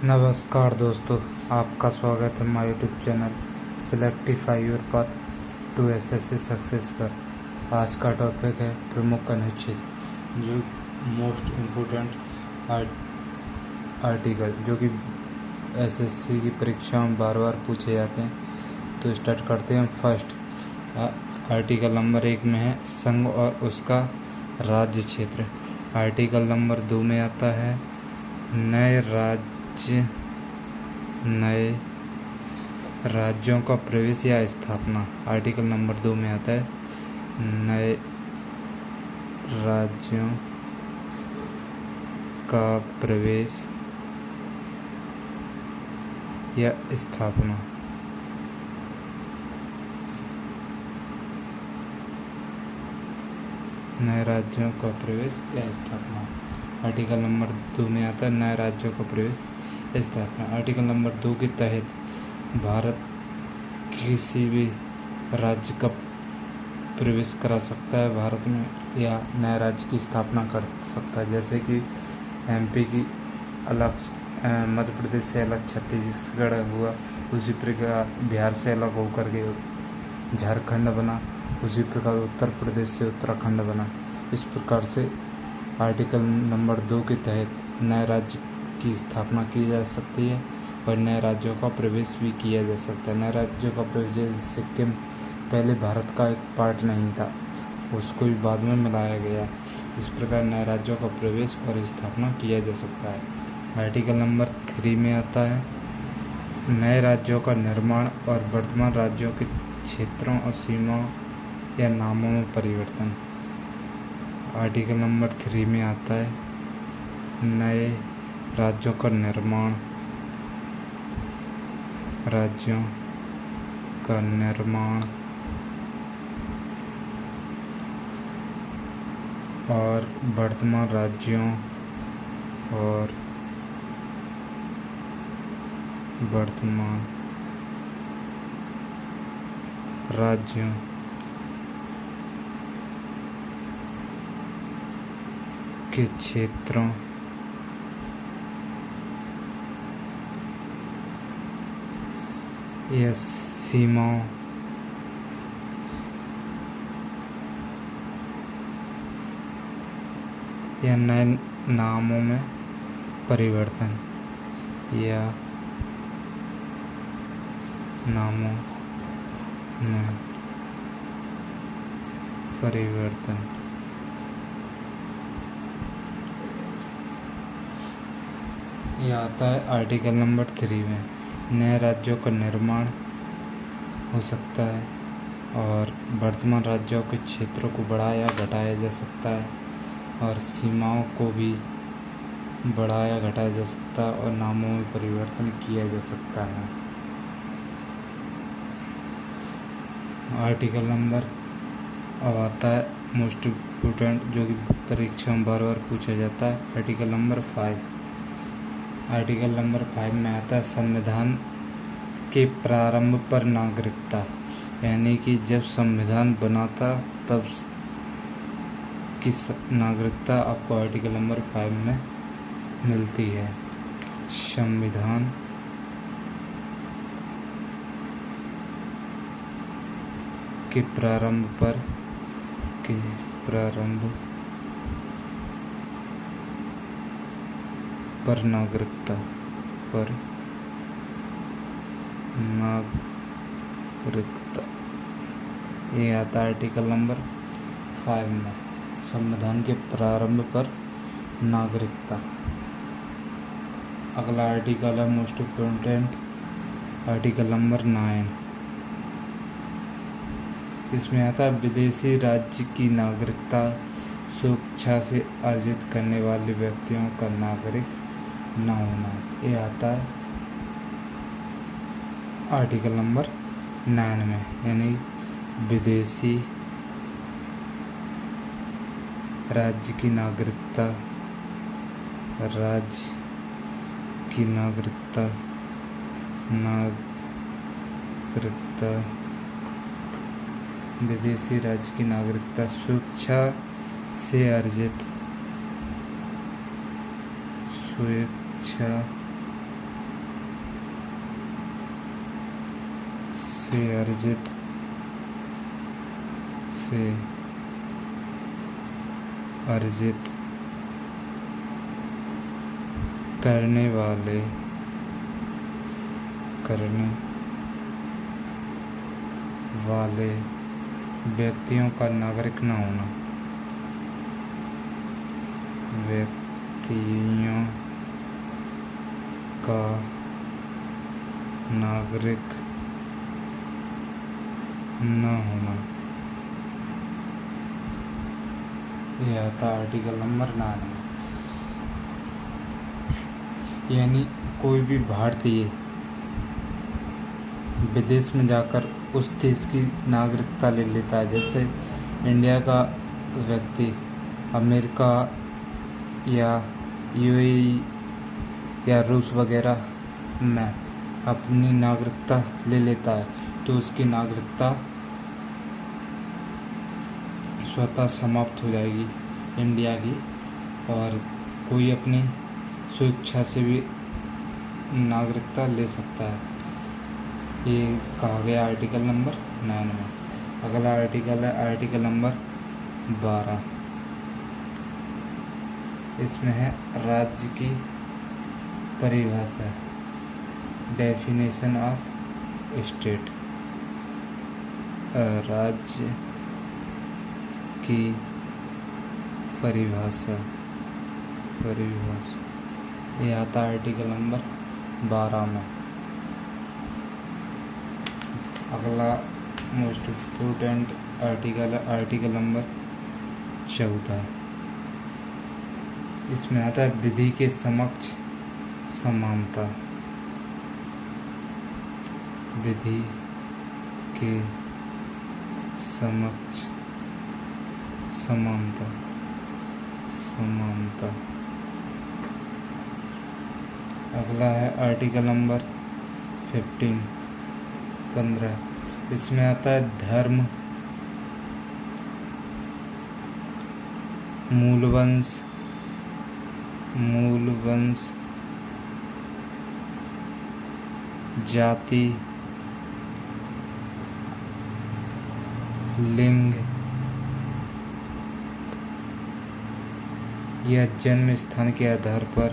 नमस्कार दोस्तों, आपका स्वागत है हमारे YouTube channel Selectify your path to SSC success पर। आज का टॉपिक है प्रमुख अनुच्छेद, जो मोस्ट इम्पोर्टेंट आर्टिकल जो कि एसएससी की परीक्षा में बार बार पूछे जाते हैं। तो स्टार्ट करते हैं। फर्स्ट आर्टिकल नंबर 1 में है संघ और उसका राज्य क्षेत्र। आर्टिकल नंबर 2 में आता है नए राज्यों का प्रवेश या स्थापना। आर्टिकल नंबर 2 में आता है नए राज्यों का प्रवेश या स्थापना। नए राज्यों का प्रवेश या स्थापना। आर्टिकल नंबर 2 में आता है नए राज्यों का प्रवेश स्थापना। आर्टिकल नंबर 2 के तहत भारत किसी भी राज्य का प्रवेश करा सकता है भारत में, या नए राज्य की स्थापना कर सकता है। जैसे कि एमपी की अलग, मध्य प्रदेश से अलग छत्तीसगढ़ हुआ, उसी प्रकार बिहार से अलग होकर के झारखंड बना, उसी प्रकार उत्तर प्रदेश से उत्तराखंड बना। इस प्रकार से आर्टिकल नंबर 2 के तहत नए राज्य की स्थापना की जा सकती है और नए राज्यों का प्रवेश भी किया जा सकता है। नए राज्यों का प्रवेश, जैसे सिक्किम पहले भारत का एक पार्ट नहीं था, उसको भी बाद में मिलाया गया। इस प्रकार नए राज्यों का प्रवेश और स्थापना किया जा सकता है। आर्टिकल नंबर 3 में आता है नए राज्यों का निर्माण और वर्तमान राज्यों के क्षेत्रों और सीमाओं या नामों में परिवर्तन। आर्टिकल नंबर 3 में आता है नए राज्यों का निर्माण, राज्यों का निर्माण और वर्तमान राज्यों और वर्तमान राज्यों के क्षेत्रों या सीमाओं या नए नामों में परिवर्तन, या नामों में परिवर्तन। यह आता है आर्टिकल नंबर 3 में। नए राज्यों का निर्माण हो सकता है और वर्तमान राज्यों के क्षेत्रों को बढ़ाया घटाया जा सकता है, और सीमाओं को भी बढ़ाया घटाया जा सकता है, और नामों में परिवर्तन किया जा सकता है। आर्टिकल नंबर अब आता है मोस्ट इम्पोर्टेंट, जो कि परीक्षा में बार बार पूछा जाता है। Article number 5। आर्टिकल नंबर 5 में आता है संविधान के प्रारंभ पर नागरिकता। यानी कि जब संविधान बना था तब की नागरिकता आपको आर्टिकल नंबर 5 में मिलती है। संविधान के प्रारंभ पर नागरिकता ये आता है आर्टिकल नंबर 5 में, संविधान के प्रारंभ पर नागरिकता। अगला आर्टिकल है मोस्ट इम्पोर्टेंट, आर्टिकल नंबर 9। इसमें आता है विदेशी राज्य की नागरिकता स्वेच्छा से अर्जित करने वाले व्यक्तियों का नागरिक न होना। ये आता है आर्टिकल नंबर 9 में, यानी विदेशी राज्य की नागरिकता विदेशी राज्य की नागरिकता स्वेच्छा से अर्जित से अर्जित करने वाले व्यक्तियों का नागरिक न होना। व्यक्तियों का नागरिक न होना। यह आता आर्टिकल नंबर 9 में। यानी कोई भी भारतीय विदेश में जाकर उस देश की नागरिकता ले लेता है। जैसे इंडिया का व्यक्ति अमेरिका या यूएई या रूस वगैरह में अपनी नागरिकता ले लेता है तो उसकी नागरिकता स्वतः समाप्त हो जाएगी इंडिया की, और कोई अपनी स्वेच्छा से भी नागरिकता ले सकता है। ये कहा गया आर्टिकल नंबर 9 में। अगला आर्टिकल है आर्टिकल नंबर 12। इसमें है राज्य की परिभाषा, डेफिनेशन ऑफ स्टेट। राज्य की परिभाषा ये आता आर्टिकल नंबर 12 में। अगला मोस्ट इम्पोर्टेंट आर्टिकल है आर्टिकल नंबर 14। इसमें आता है विधि के समक्ष समानता। विधि के समक्ष समानता। अगला है आर्टिकल नंबर 15। इसमें आता है धर्म, मूलवंश, जाति, लिंग या जन्म स्थान के आधार पर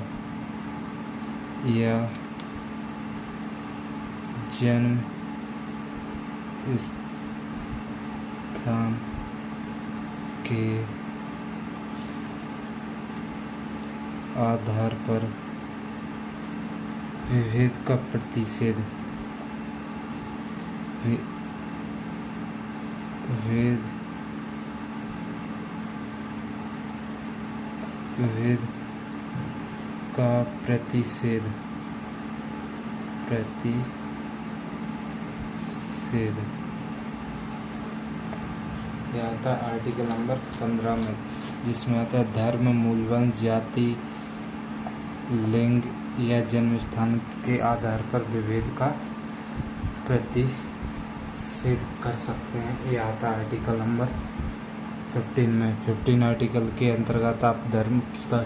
विभेद का प्रतिषेध। विभेद का प्रतिषेध। यह आता है आर्टिकल नंबर 15 में, जिसमें आता है धर्म, मूलवंश, जाति, लिंग या जन्म स्थान के आधार पर विभेद का प्रतिषेध कर सकते हैं। यह आता है आर्टिकल नंबर 15 में। 15 आर्टिकल के अंतर्गत आप धर्म का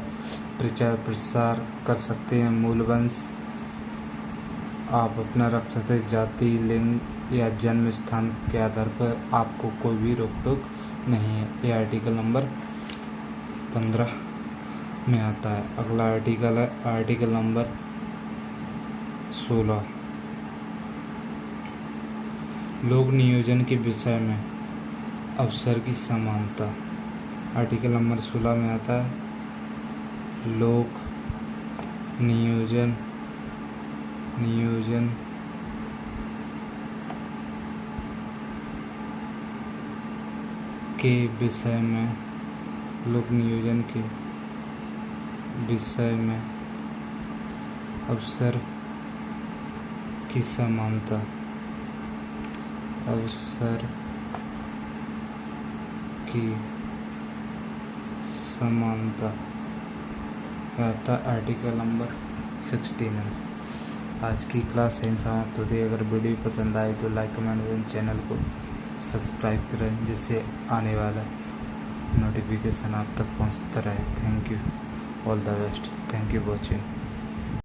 प्रचार प्रसार कर सकते हैं, मूलवंश आप अपना रख सकते हैं, जाति, लिंग या जन्म स्थान के आधार पर आपको कोई भी रोक टोक नहीं है। ये आर्टिकल नंबर 15 में आता है। अगला आर्टिकल है आर्टिकल नंबर 16। लोक नियोजन के विषय में अवसर की समानता। आर्टिकल नंबर 16 में आता है लोक नियोजन के विषय में, लोक नियोजन के विषय में अवसर की समानता। अवसर की समानता आता आर्टिकल नंबर 16। आज की क्लास यहीं समाप्त होती है। अगर वीडियो पसंद आए तो लाइक, कमेंट एवं चैनल को सब्सक्राइब करें, जिससे आने वाला नोटिफिकेशन आप तक पहुंचता रहे। Thank you, all the best, thank you watching.